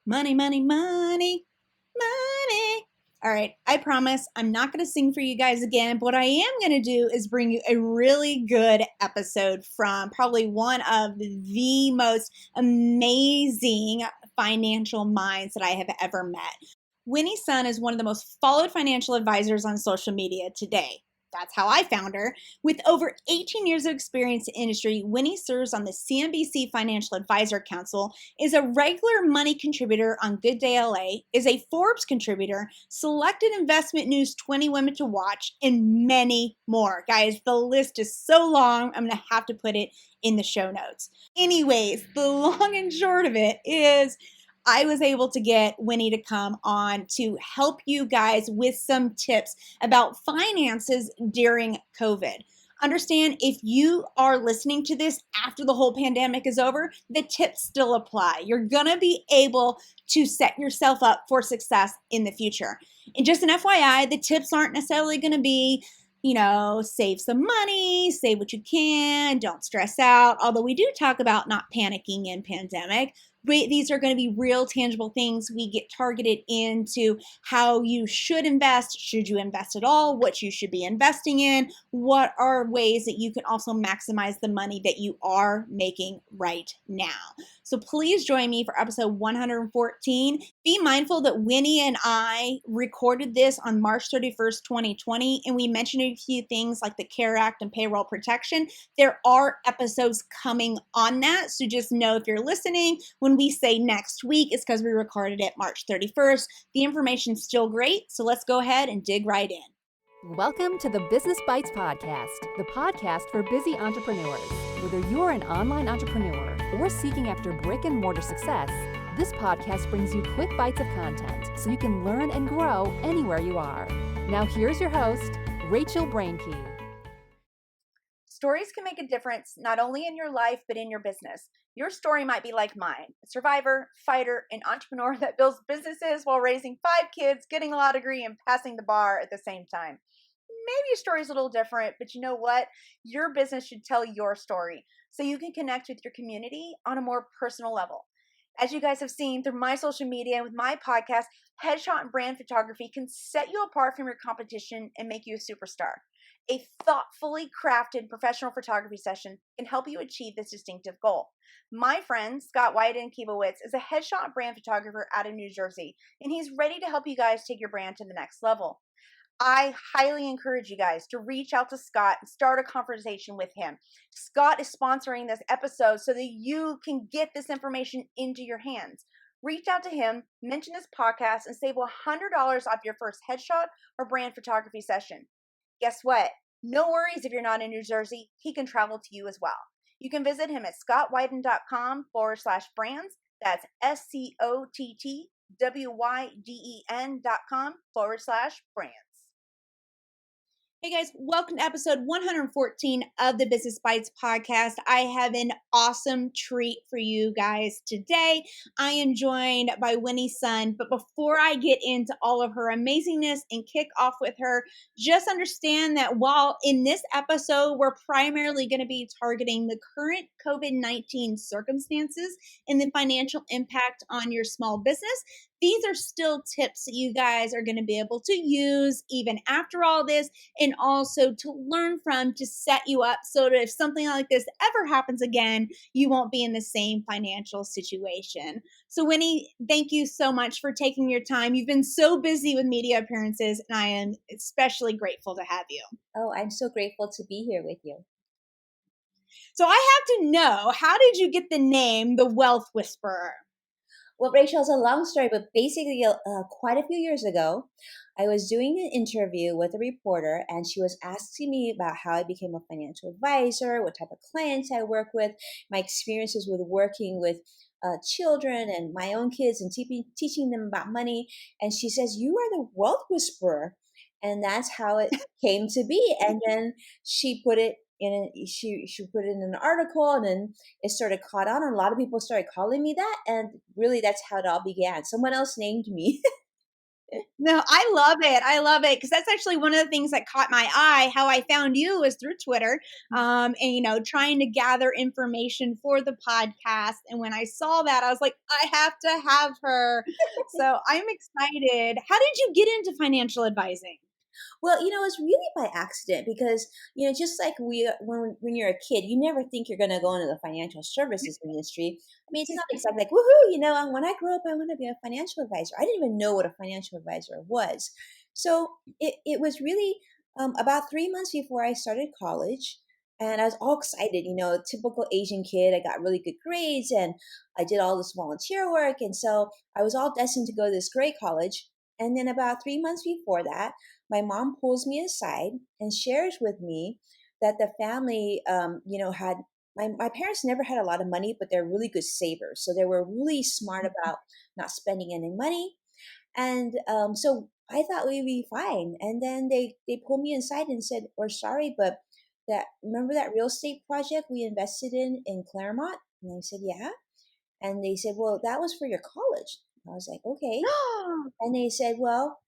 Money, money, money, money. All right, I promise I'm not going to sing for you guys again, but what I am going to do is bring you a really good episode from probably one of the most amazing financial minds that I have ever met. Winnie's son is one of the most followed financial advisors on social media today. That's how I found her. With over 18 years of experience in the industry, Winnie serves on the CNBC Financial Advisor Council, is a regular money contributor on Good Day LA, is a Forbes contributor, selected Investment News 20 Women to Watch, and many more. Guys, the list is so long, I'm going to have to put it in the show notes. Anyways, the long and short of it is I was able to get Winnie to come on to help you guys with some tips about finances during COVID. Understand, if you are listening to this after the whole pandemic is over, the tips still apply. You're going to be able to set yourself up for success in the future. And just an FYI, the tips aren't necessarily going to be, save some money, save what you can, don't stress out. Although we do talk about not panicking in pandemic, but these are going to be real tangible things. We get targeted into how you should invest. Should you invest at all? What you should be investing in? What are ways that you can also maximize the money that you are making right now? So please join me for episode 114. Be mindful that Winnie and I recorded this on March 31st, 2020, and we mentioned a few things like the CARE Act and payroll protection. There are episodes coming on that, so just know if you're listening, when we say next week, it's because we recorded it March 31st. The information's still great, so let's go ahead and dig right in. Welcome to the Business Bites Podcast, the podcast for busy entrepreneurs. Whether you're an online entrepreneur or seeking after brick and mortar success, this podcast brings you quick bites of content so you can learn and grow anywhere you are. Now here's your host, Rachel Brainke. Stories can make a difference not only in your life, but in your business. Your story might be like mine, a survivor, fighter, and entrepreneur that builds businesses while raising 5 kids, getting a law degree, and passing the bar at the same time. Maybe your story's a little different, but you know what? Your business should tell your story so you can connect with your community on a more personal level. As you guys have seen through my social media and with my podcast, headshot and brand photography can set you apart from your competition and make you a superstar. A thoughtfully crafted professional photography session can help you achieve this distinctive goal. My friend, Scott White and Kiebowitz, is a headshot brand photographer out of New Jersey, and he's ready to help you guys take your brand to the next level. I highly encourage you guys to reach out to Scott and start a conversation with him. Scott is sponsoring this episode so that you can get this information into your hands. Reach out to him, mention this podcast, and save $100 off your first headshot or brand photography session. Guess what? No worries if you're not in New Jersey. He can travel to you as well. You can visit him at scottwyden.com/brands. That's SCOTTWYDEN.com/brands. Hey guys, welcome to episode 114 of the Business Bites podcast. I have an awesome treat for you guys today. I am joined by Winnie's son, but before I get into all of her amazingness and kick off with her, just understand that while in this episode, we're primarily going to be targeting the current COVID-19 circumstances and the financial impact on your small business, these are still tips that you guys are going to be able to use even after all this, and also to learn from to set you up so that if something like this ever happens again, you won't be in the same financial situation. So Winnie, thank you so much for taking your time. You've been so busy with media appearances, and I am especially grateful to have you. Oh, I'm so grateful to be here with you. So I have to know, how did you get the name The Wealth Whisperer? Well, Rachel, it's a long story, but basically quite a few years ago, I was doing an interview with a reporter, and she was asking me about how I became a financial advisor, what type of clients I work with, my experiences with working with children and my own kids and teaching them about money. And she says, "You are the wealth whisperer." And that's how it came to be. And then she put it she put it in an article, and then it started caught on, and a lot of people started calling me that, and really that's how it all began. Someone else named me. No, I love it. I love it because that's actually one of the things that caught my eye. How I found you was through Twitter, and trying to gather information for the podcast. And when I saw that, I was like, I have to have her. So I'm excited. How did you get into financial advising? Well, it's really by accident because, just like when you're a kid, you never think you're going to go into the financial services industry. I mean, it's not exactly like, woohoo, when I grow up, I want to be a financial advisor. I didn't even know what a financial advisor was. So it was really about 3 months before I started college. And I was all excited, typical Asian kid. I got really good grades and I did all this volunteer work. And so I was all destined to go to this great college. And then about 3 months before that, my mom pulls me aside and shares with me that the family, had my parents never had a lot of money, but they're really good savers. So they were really smart about not spending any money. And so I thought we'd be fine. And then they pulled me aside and said, "We're sorry, but remember that real estate project we invested in Claremont?" And I said, "Yeah." And they said, "Well, that was for your college." I was like, "Okay." And they said, "Well,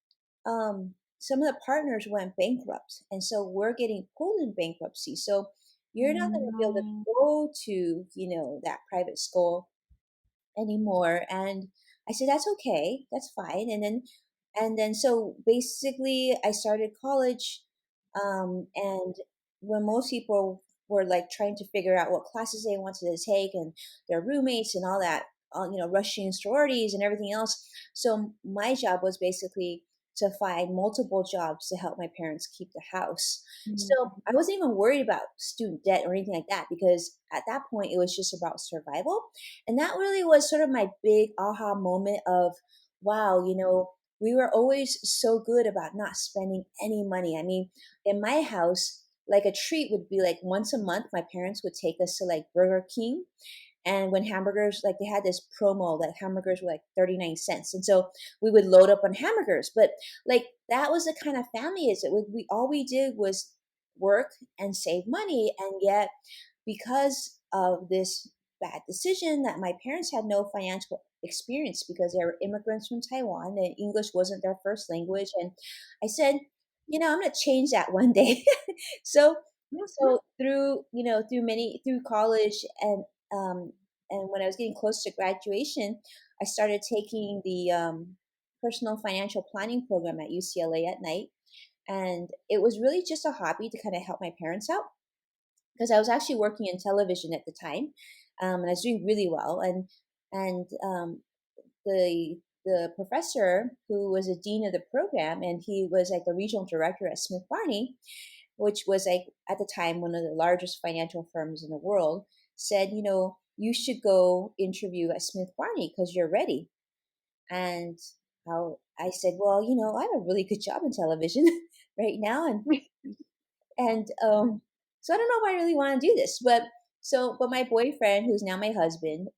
some of the partners went bankrupt, and so we're getting pulled in bankruptcy. So you're not going to be able to No. go to, that private school anymore." And I said, "That's okay, that's fine." And then so basically, I started college, and when most people were like trying to figure out what classes they wanted to take and their roommates and all that, rushing sororities and everything else. So my job was basically to find multiple jobs to help my parents keep the house. So I wasn't even worried about student debt or anything like that because at that point it was just about survival. And that really was sort of my big aha moment of, wow, we were always so good about not spending any money. I mean, in my house, like a treat would be like once a month, my parents would take us to like Burger King. And when hamburgers, like they had this promo that hamburgers were like 39 cents. And so we would load up on hamburgers. But like that was the kind of family is it we all we did was work and save money. And yet because of this bad decision that my parents had no financial experience because they were immigrants from Taiwan and English wasn't their first language. And I said, I'm going to change that one day. so Mhm. so through college um, and when I was getting close to graduation, I started taking the personal financial planning program at UCLA at night. And it was really just a hobby to kind of help my parents out because I was actually working in television at the time, and I was doing really well. And the professor who was a dean of the program, and he was like the regional director at Smith Barney, which was like at the time one of the largest financial firms in the world, said, you should go interview at Smith Barney because you're ready. And how I said, well, I have a really good job in television right now, and so I don't know if I really want to do this, but my boyfriend, who's now my husband,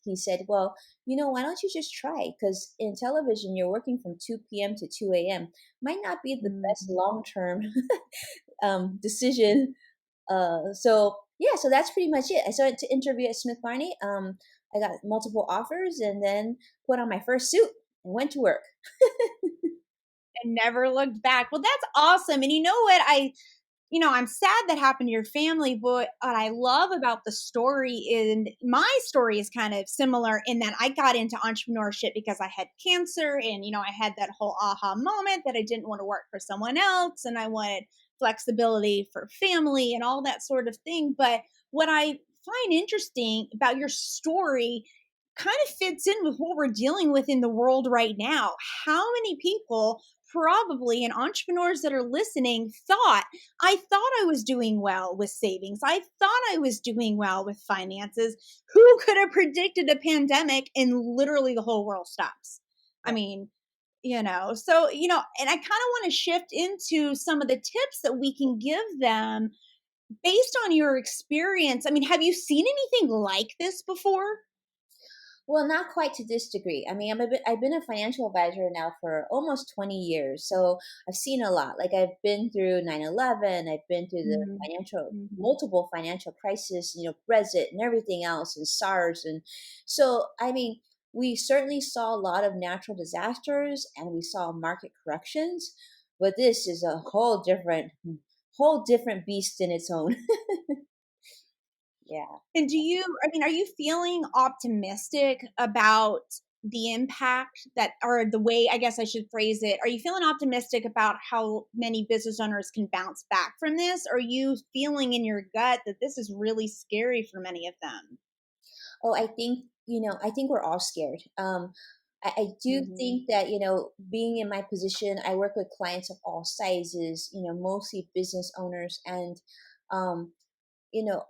he said, well, why don't you just try? Because in television, you're working from 2 p.m. to 2 a.m. Might not be the best Mhm. long term decision. So yeah, so that's pretty much it. I started to interview at Smith Barney. I got multiple offers and then put on my first suit and went to work. And never looked back. Well, that's awesome. And you know what? I'm sad that happened to your family, but what I love about the story and my story is kind of similar in that I got into entrepreneurship because I had cancer and, I had that whole aha moment that I didn't want to work for someone else and I wanted flexibility for family and all that sort of thing. But what I find interesting about your story kind of fits in with what we're dealing with in the world right now. How many people probably and entrepreneurs that are listening thought I was doing well with savings. I thought I was doing well with finances. Who could have predicted a pandemic and literally the whole world stops? I mean, and I kind of want to shift into some of the tips that we can give them based on your experience. I mean, have you seen anything like this before? Well, not quite to this degree. I mean, I've been a financial advisor now for almost 20 years. So I've seen a lot. Like I've been through 9/11. I've been through the Mhm. Mhm. multiple financial crisis, Brexit and everything else and SARS. And so, I mean, we certainly saw a lot of natural disasters and we saw market corrections, but this is a whole different beast in its own. Yeah. And are you feeling optimistic about the impact that, or the way, I guess I should phrase it, are you feeling optimistic about how many business owners can bounce back from this? Or are you feeling in your gut that this is really scary for many of them? Oh, I think, I think we're all scared. I do Mhm. think that, being in my position, I work with clients of all sizes, mostly business owners. And, um, you know,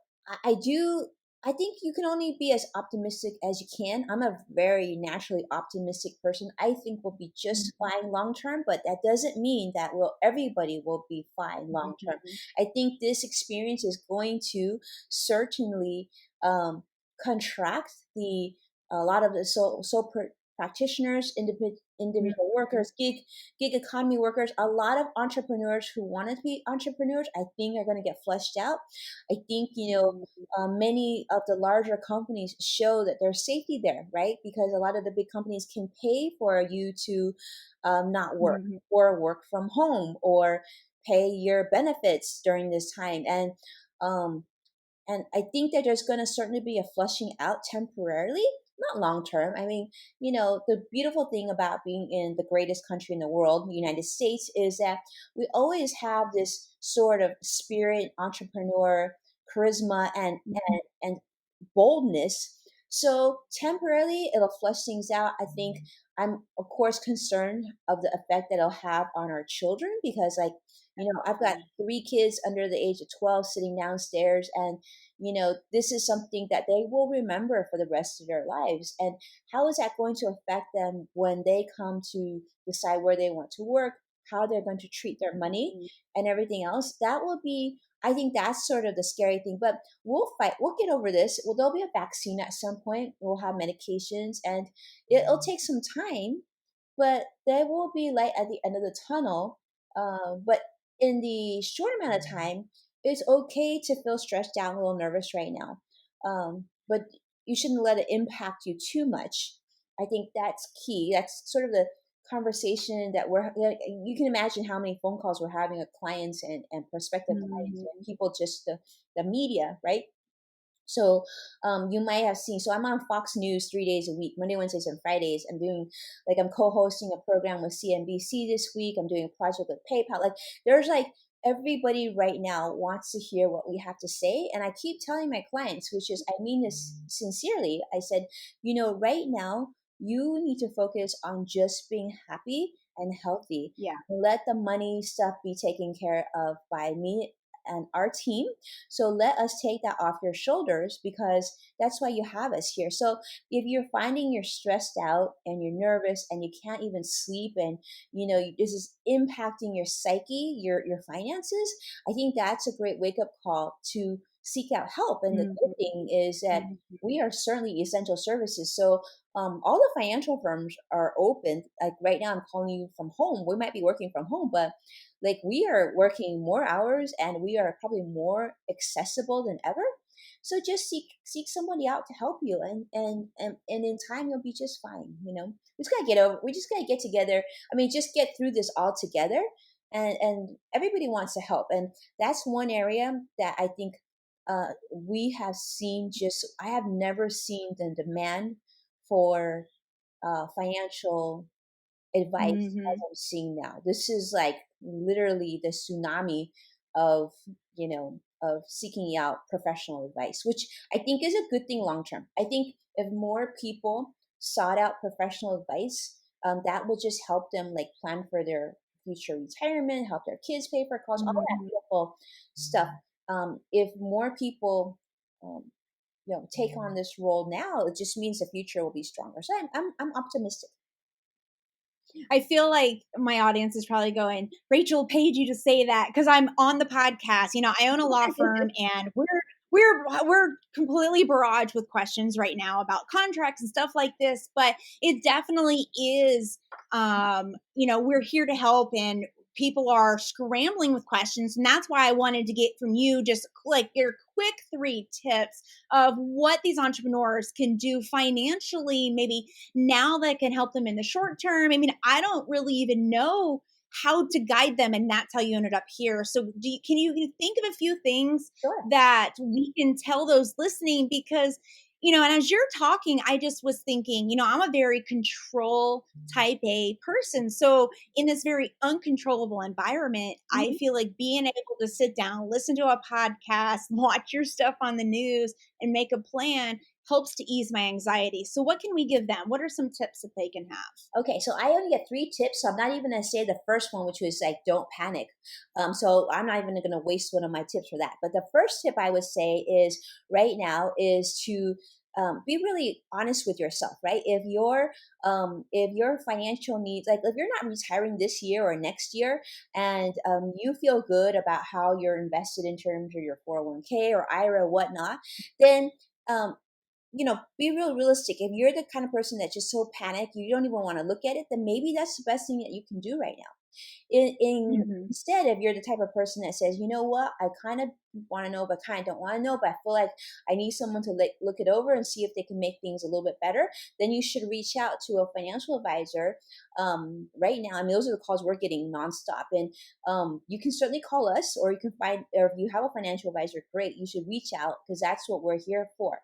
I do. I think you can only be as optimistic as you can. I'm a very naturally optimistic person. I think we'll be just Mhm. fine long term, but that doesn't mean that everybody will be fine long term. Mhm. I think this experience is going to certainly um, contract the a lot of the practitioners, individual Mhm. workers, gig economy workers. A lot of entrepreneurs who want to be entrepreneurs, I think, are going to get flushed out. I think, Mhm. many of the larger companies show that there's safety there, right? Because a lot of the big companies can pay for you to not work Mhm. or work from home or pay your benefits during this time. Um, and I think that there's going to certainly be a flushing out temporarily, not long term. I mean, the beautiful thing about being in the greatest country in the world, the United States, is that we always have this sort of spirit, entrepreneur, charisma, and boldness. So temporarily, it'll flush things out. I think I'm, of course, concerned of the effect that it'll have on our children because, like, I've got three kids under the age of 12 sitting downstairs, and this is something that they will remember for the rest of their lives. And how is that going to affect them when they come to decide where they want to work, how they're going to treat their money, Mhm. and everything else? That will be, I think that's sort of the scary thing. But we'll fight, we'll get over this. Well, there'll be a vaccine at some point, we'll have medications, and it'll take some time, but there will be light at the end of the tunnel. But in the short amount of time, it's okay to feel stressed out, and a little nervous right now. But you shouldn't let it impact you too much. I think that's key. That's sort of the conversation that you can imagine how many phone calls we're having with clients and prospective clients and Mhm. people, just the media, right? So you might have seen. So I'm on Fox News 3 days a week, Monday, Wednesdays, and Fridays. I'm co-hosting a program with CNBC this week. I'm doing a project with PayPal. Like there's like everybody right now wants to hear what we have to say, and I keep telling my clients, which is I mean this sincerely. I said, right now you need to focus on just being happy and healthy. Yeah. Let the money stuff be taken care of by me and our team, so let us take that off your shoulders because that's why you have us here. So if you're finding you're stressed out and you're nervous and you can't even sleep and this is impacting your psyche, your finances, I think that's a great wake up call to seek out help. And the good Mhm. thing is that Mhm. we are certainly essential services. So all the financial firms are open. Like right now, I'm calling you from home. We might be working from home, but like we are working more hours and we are probably more accessible than ever. So just seek somebody out to help you, and in time you'll be just fine. We just gotta get together. I mean, just get through this all together, and everybody wants to help, and that's one area that I think we have seen. Just I have never seen the demand for financial advice as Mhm. I'm seeing now. This is like literally the tsunami of, of seeking out professional advice, which I think is a good thing long term. I think if more people sought out professional advice, that will just help them like plan for their future retirement, help their kids pay for college, all that Mhm. beautiful stuff. If more people, take on this role now, it just means the future will be stronger. So I'm optimistic. I feel like my audience is probably going, Rachel paid you to say that because I'm on the podcast. I own a law firm, and we're completely barraged with questions right now about contracts and stuff like this. But it definitely is, we're here to help, and people are scrambling with questions. And that's why I wanted to get from you just like your quick 3 tips of what these entrepreneurs can do financially, maybe now that can help them in the short term. I mean, I don't really even know how to guide them, and that's how you ended up here. So can you think of a few things Sure. that we can tell those listening? Because and as you're talking, I just was thinking, I'm a very control type A person. So in this very uncontrollable environment, I Mhm. feel like being able to sit down, listen to a podcast, watch your stuff on the news, and make a plan helps to ease my anxiety. So what can we give them? What are some tips that they can have? Okay, so I only get 3 tips, so I'm not even going to say the first one, which was like, don't panic. So I'm not even going to waste one of my tips for that. But the first tip I would say is right now is to be really honest with yourself, right? If your financial needs, like if you're not retiring this year or next year, and you feel good about how you're invested in terms of your 401k or IRA or whatnot, then um, be real realistic. If you're the kind of person that's just so panicked, you don't even want to look at it, then maybe that's the best thing that you can do right now. Mhm. Instead, if you're the type of person that says, you know what, I kind of want to know, but kind of don't want to know, but I feel like I need someone to look it over and see if they can make things a little bit better, then you should reach out to a financial advisor right now. I mean, those are the calls we're getting nonstop. And you can certainly call us, or you can find, or if you have a financial advisor, great, you should reach out because that's what we're here for.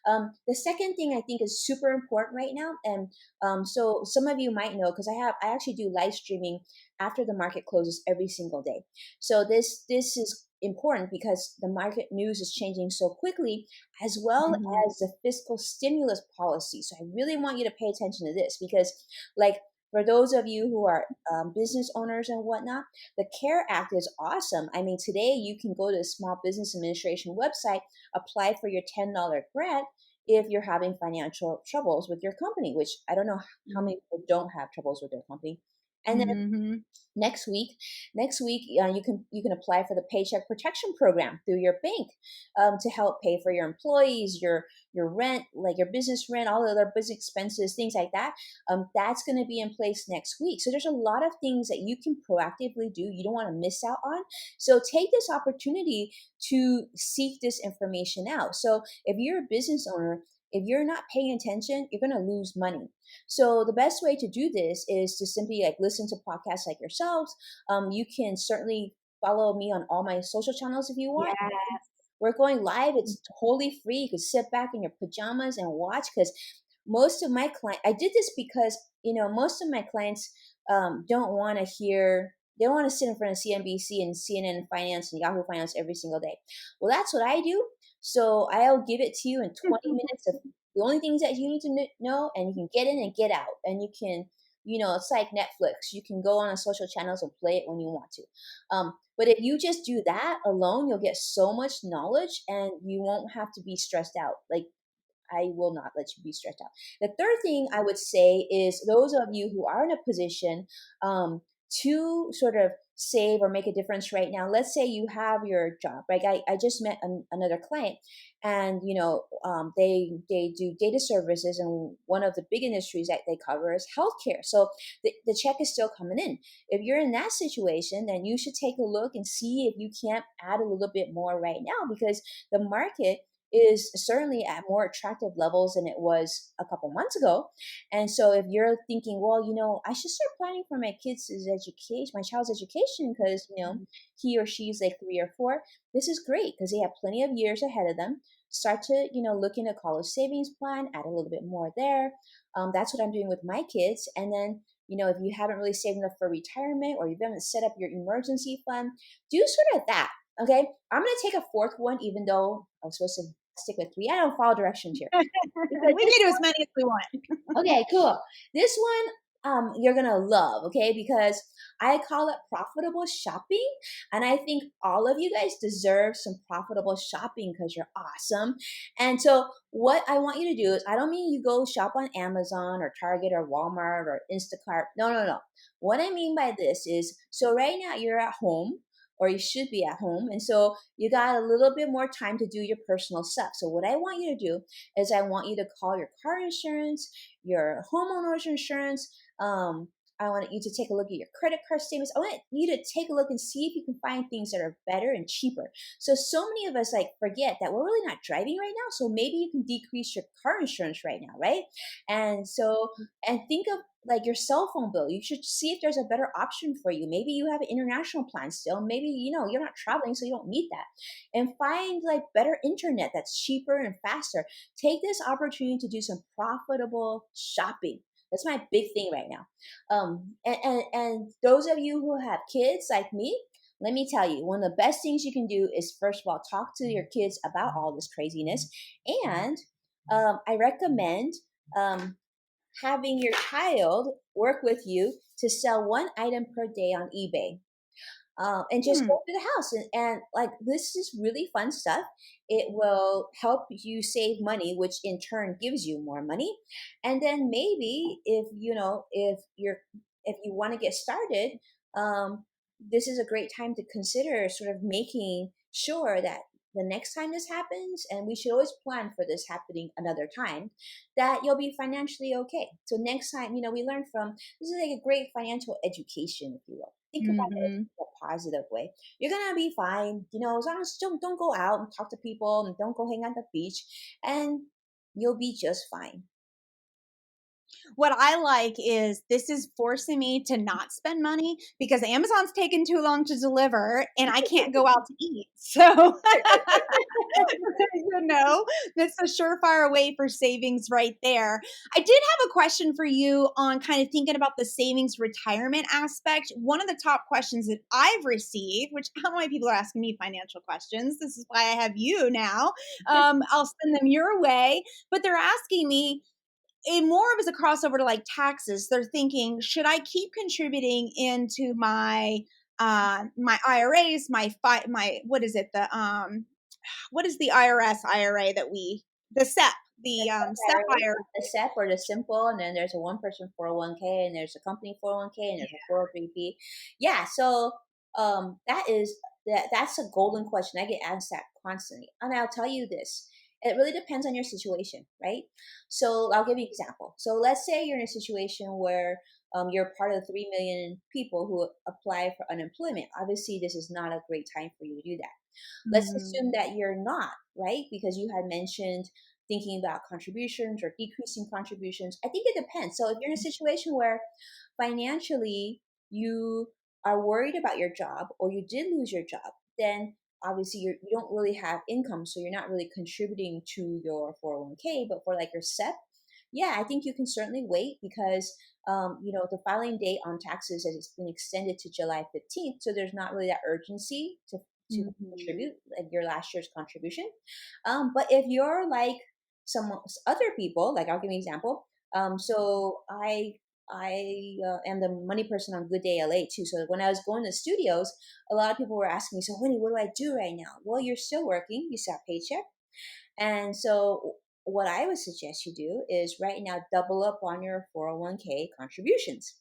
The second thing I think is super important right now, and so some of you might know because I actually do live streaming after the market closes every single day. So this is important because the market news is changing so quickly, as well Mhm. as the fiscal stimulus policy. So I really want you to pay attention to this because, like, for those of you who are business owners and whatnot, the CARE Act is awesome. I mean, today you can go to the Small Business Administration website, apply for your $10 grant if you're having financial troubles with your company, which I don't know how many people don't have troubles with their company. And then Mhm. next week you can apply for the Paycheck Protection Program through your bank, to help pay for your employees, your rent, like your business rent, all the other business expenses, things like that. That's going to be in place next week. So there's a lot of things that you can proactively do, you don't want to miss out on. So take this opportunity to seek this information out. So if you're a business owner, if you're not paying attention, you're going to lose money. So the best way to do this is to simply like listen to podcasts like yourselves. You can certainly follow me on all my social channels if you want. Yeah. We're going live. It's totally free. You can sit back in your pajamas and watch because most of my clients, I did this because, most of my clients don't want to hear, they don't want to sit in front of CNBC and CNN Finance and Yahoo Finance every single day. Well, that's what I do. So I'll give it to you in 20 minutes of the only things that you need to know, and you can get in and get out. And you can, it's like Netflix. You can go on the social channels and play it when you want to. But if you just do that alone, you'll get so much knowledge and you won't have to be stressed out. Like, I will not let you be stressed out. The third thing I would say is those of you who are in a position to sort of save or make a difference right now. Let's say you have your job, right? I just met another client, and they do data services, and one of the big industries that they cover is healthcare. So the check is still coming in. If you're in that situation, then you should take a look and see if you can't add a little bit more right now, because the market is certainly at more attractive levels than it was a couple months ago. And so if you're thinking, well, I should start planning for my kids' education, my child's education, because, he or she's like 3 or 4, this is great because they have plenty of years ahead of them. Start to, look in a college savings plan, add a little bit more there. That's what I'm doing with my kids. And then, if you haven't really saved enough for retirement, or you haven't set up your emergency fund, do sort of that. Okay. I'm going to take a fourth one, even though I was supposed to stick with 3. I don't follow directions here. Because We this can do as many as we want. Okay, cool. This one you're gonna love, okay? Because I call it profitable shopping, and I think all of you guys deserve some profitable shopping because you're awesome. And so, what I want you to do is, I don't mean you go shop on Amazon or Target or Walmart or Instacart. No, no, no. What I mean by this is, so right now you're at home, or you should be at home, and so you got a little bit more time to do your personal stuff. So what I want you to do is I want you to call your car insurance, your homeowner's insurance. I want you to take a look at your credit card statements. I want you to take a look and see if you can find things that are better and cheaper. So many of us like forget that we're really not driving right now. So maybe you can decrease your car insurance right now, right? And so, and think of like your cell phone bill. You should see if there's a better option for you. Maybe you have an international plan still. Maybe, you're not traveling, so you don't need that. And find like better internet that's cheaper and faster. Take this opportunity to do some profitable shopping. That's my big thing right now. And those of you who have kids like me, let me tell you, one of the best things you can do is, first of all, talk to your kids about all this craziness. And I recommend having your child work with you to sell one item per day on eBay. And just Hmm. go through the house, and like, this is really fun stuff. It will help you save money, which in turn gives you more money. And then maybe if you want to get started, um, this is a great time to consider sort of making sure that the next time this happens, and we should always plan for this happening another time, that you'll be financially okay. So next time, we learn from this is like a great financial education, if you will. Think about it Hmm. a positive way. You're gonna be fine, as long as don't go out and talk to people and don't go hang on the beach, and you'll be just fine. What I like is this is forcing me to not spend money because Amazon's taking too long to deliver and I can't go out to eat. So, that's a surefire way for savings right there. I did have a question for you on kind of thinking about the savings retirement aspect. One of the top questions that I've received, which I don't know why people are asking me financial questions. This is why I have you now. I'll send them your way, but they're asking me, more of as a crossover to like taxes. They're thinking, should I keep contributing into my IRAs, my what is it? What is the IRS IRA that the SEP, The the SEP SEP IRA, IRA? the SEP or the simple, and then there's a one person 401k, and there's a company 401k, and there's a 403b. Yeah, so that's a golden question. I get asked that constantly. And I'll tell you this. It really depends on your situation, right? So I'll give you an example. So let's say you're in a situation where you're part of the 3 million people who apply for unemployment. Obviously, this is not a great time for you to do that. Let's assume Mm, that you're not, right? Because you had mentioned thinking about contributions or decreasing contributions. I think it depends. So if you're in a situation where financially you are worried about your job, or you did lose your job, then obviously you don't really have income, so you're not really contributing to your 401k. But for like your SEP, yeah, I think you can certainly wait, because the filing date on taxes has been extended to July 15th, so there's not really that urgency to mhm, contribute like your last year's contribution. But if you're like some other people, like I'll give you an example. So I am the money person on Good Day LA too. So when I was going to the studios, a lot of people were asking me, "So Winnie, what do I do right now?" Well, you're still working. You still have paycheck, and so what I would suggest you do is right now double up on your 401k contributions.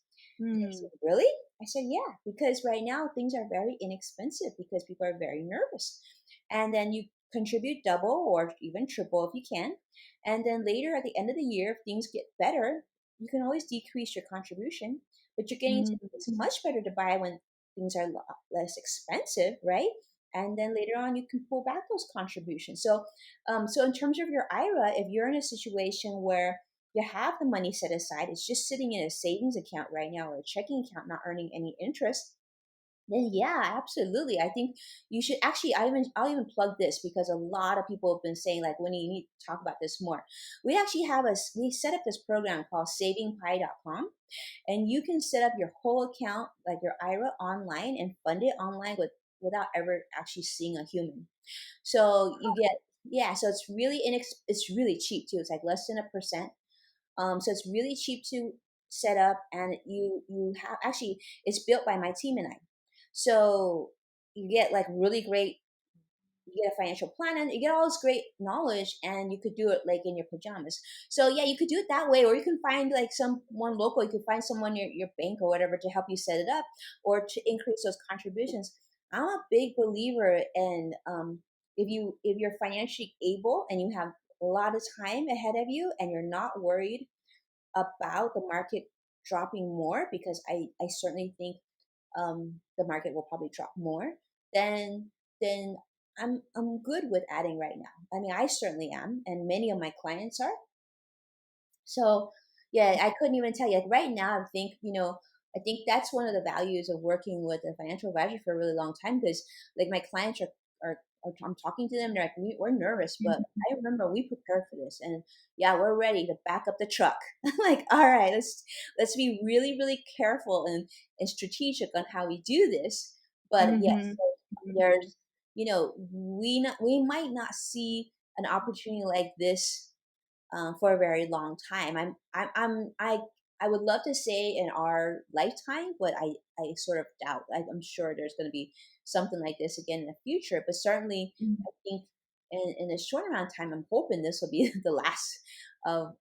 And they said, mm, "Really?" I said, "Yeah, because right now things are very inexpensive because people are very nervous." And then you contribute double or even triple if you can. And then later at the end of the year, if things get better, you can always decrease your contribution, but you're getting to, mm. it's much better to buy when things are less expensive, right? And then later on, you can pull back those contributions. So in terms of your IRA, if you're in a situation where you have the money set aside, it's just sitting in a savings account right now or a checking account, not earning any interest, then yeah, absolutely. I think you should actually. I'll even plug this, because a lot of people have been saying like, Winnie, you need to talk about this more. We set up this program called SavingPie.com, and you can set up your whole account, like your IRA, online and fund it online without ever actually seeing a human. So you get, yeah. So it's really cheap too. It's like less than 1%. So it's really cheap to set up, and you have actually, it's built by my team and I. So you get like really great, you get a financial plan, and you get all this great knowledge, and you could do it like in your pajamas. So yeah, you could do it that way, or you can find like someone local. You could find someone your bank or whatever to help you set it up, or to increase those contributions. I'm a big believer in if you're financially able and you have a lot of time ahead of you and you're not worried about the market dropping more, because I certainly think the market will probably drop more, then I'm good with adding right now. I mean, I certainly am, and many of my clients are. So yeah, I couldn't even tell you. Like right now, I think that's one of the values of working with a financial advisor for a really long time, because like my clients are I'm talking to them. They're like, we're nervous, but I remember we prepared for this, and yeah, we're ready to back up the truck. I'm like, all right, let's be really really careful and strategic on how we do this. But yes, Mm-hmm. there's we might not see an opportunity like this for a very long time. I would love to say in our lifetime, but I sort of doubt. I'm sure there's going to be something like this again in the future, but certainly Mm-hmm. I think in a short amount of time, I'm hoping this will be the last of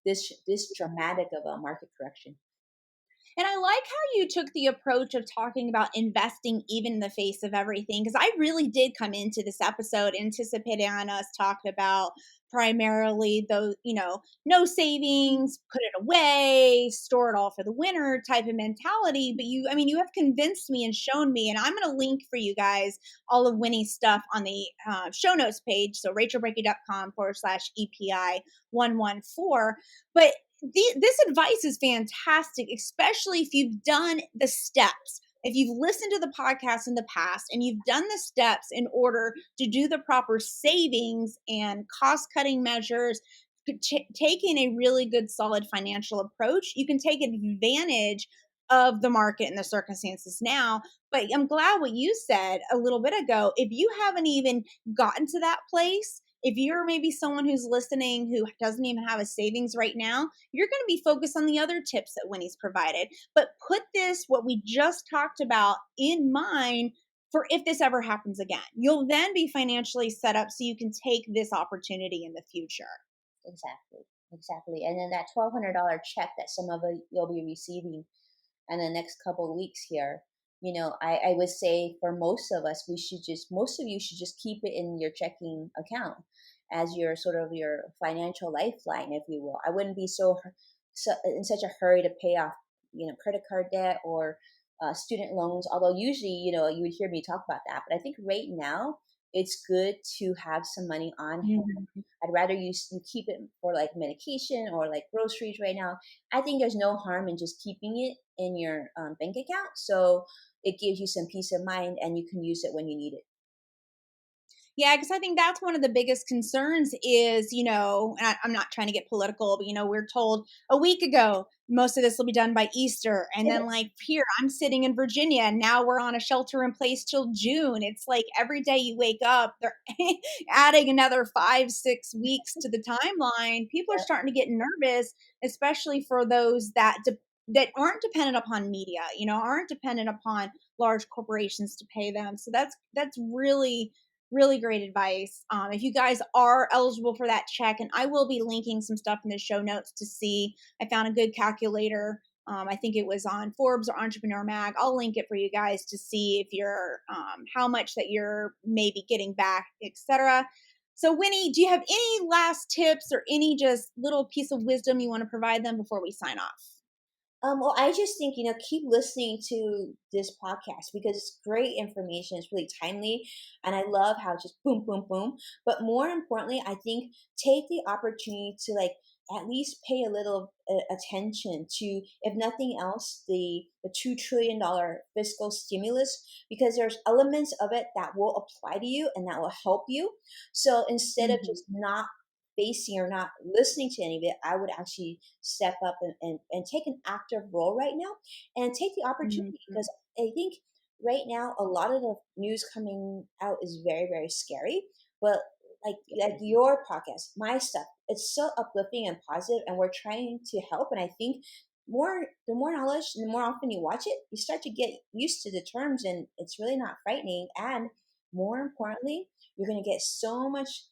this dramatic of a market correction. And I like how you took the approach of talking about investing even in the face of everything. Because I really did come into this episode anticipating on us talking about primarily those, no savings, put it away, store it all for the winter type of mentality. But you have convinced me and shown me, and I'm going to link for you guys all of Winnie's stuff on the show notes page. So rachelbreaky.com/EPI 114. But this advice is fantastic, especially if you've done the steps. If you've listened to the podcast in the past and you've done the steps in order to do the proper savings and cost cutting measures, taking a really good, solid financial approach, you can take advantage of the market and the circumstances now. But I'm glad what you said a little bit ago. If you haven't even gotten to that place, if you're maybe someone who's listening who doesn't even have a savings right now, you're going to be focused on the other tips that Winnie's provided. But put this, what we just talked about, in mind for if this ever happens again. You'll then be financially set up so you can take this opportunity in the future. Exactly. And then that $1,200 check that some of you'll be receiving in the next couple of weeks here, I would say for most of you should just keep it in your checking account as your sort of your financial lifeline, if you will. I wouldn't be so in such a hurry to pay off, credit card debt or student loans. Although usually, you would hear me talk about that. But I think right now it's good to have some money on hand. Mhm. I'd rather you keep it for like medication or like groceries right now. I think there's no harm in just keeping it in your bank account, so it gives you some peace of mind and you can use it when you need it. Yeah, because I think that's one of the biggest concerns is, and I'm not trying to get political, but, we're told a week ago, most of this will be done by Easter. And then, like, here, I'm sitting in Virginia, and now we're on a shelter in place till June. It's like every day you wake up, they're adding another 5, 6 weeks to the timeline. People are Yeah, starting to get nervous, especially for those that aren't dependent upon media, aren't dependent upon large corporations to pay them. So that's really really great advice. If you guys are eligible for that check, and I will be linking some stuff in the show notes to see, I found a good calculator. I think it was on Forbes or Entrepreneur Mag. I'll link it for you guys to see if you're how much that you're maybe getting back, etc. So, Winnie, do you have any last tips or any just little piece of wisdom you want to provide them before we sign off? Well, I just think, keep listening to this podcast because it's great information. It's really timely. And I love how it's just boom, boom, boom. But more importantly, I think take the opportunity to like at least pay a little attention to, if nothing else, the $2 trillion fiscal stimulus, because there's elements of it that will apply to you and that will help you. So instead of Mhm. just not facing or not listening to any of it, I would actually step up and take an active role right now and take the opportunity, Mhm. because I think right now a lot of the news coming out is very, very scary. But like your podcast, my stuff, it's so uplifting and positive, and we're trying to help. And I think the more knowledge, the more often you watch it, you start to get used to the terms, and it's really not frightening. And more importantly, you're going to get so much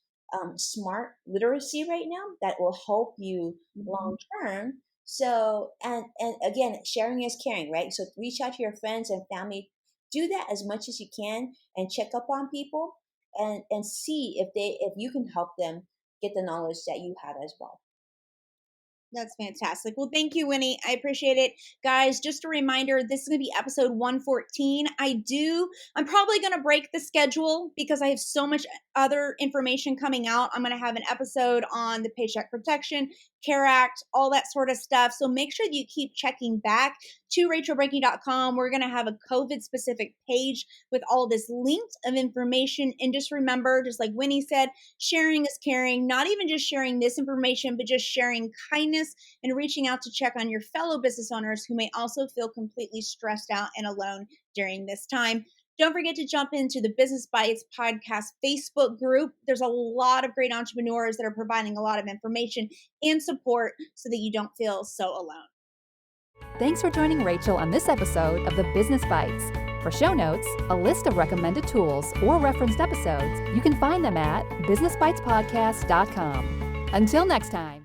smart literacy right now that will help you long Mhm. term. So, and again, sharing is caring, right? So reach out to your friends and family. Do that as much as you can and check up on people and see if you can help them get the knowledge that you have as well. That's fantastic. Well, thank you, Winnie. I appreciate it. Guys, just a reminder, this is going to be episode 114. I'm probably going to break the schedule because I have so much other information coming out. I'm going to have an episode on the Paycheck Protection, CARE Act, all that sort of stuff. So make sure that you keep checking back to rachelbreaking.com. We're going to have a COVID specific page with all this linked of information. And just remember, just like Winnie said, sharing is caring, not even just sharing this information, but just sharing kindness and reaching out to check on your fellow business owners who may also feel completely stressed out and alone during this time. Don't forget to jump into the Business Bites podcast Facebook group. There's a lot of great entrepreneurs that are providing a lot of information and support so that you don't feel so alone. Thanks for joining Rachel on this episode of the Business Bites. For show notes, a list of recommended tools, or referenced episodes, you can find them at businessbitespodcast.com. Until next time.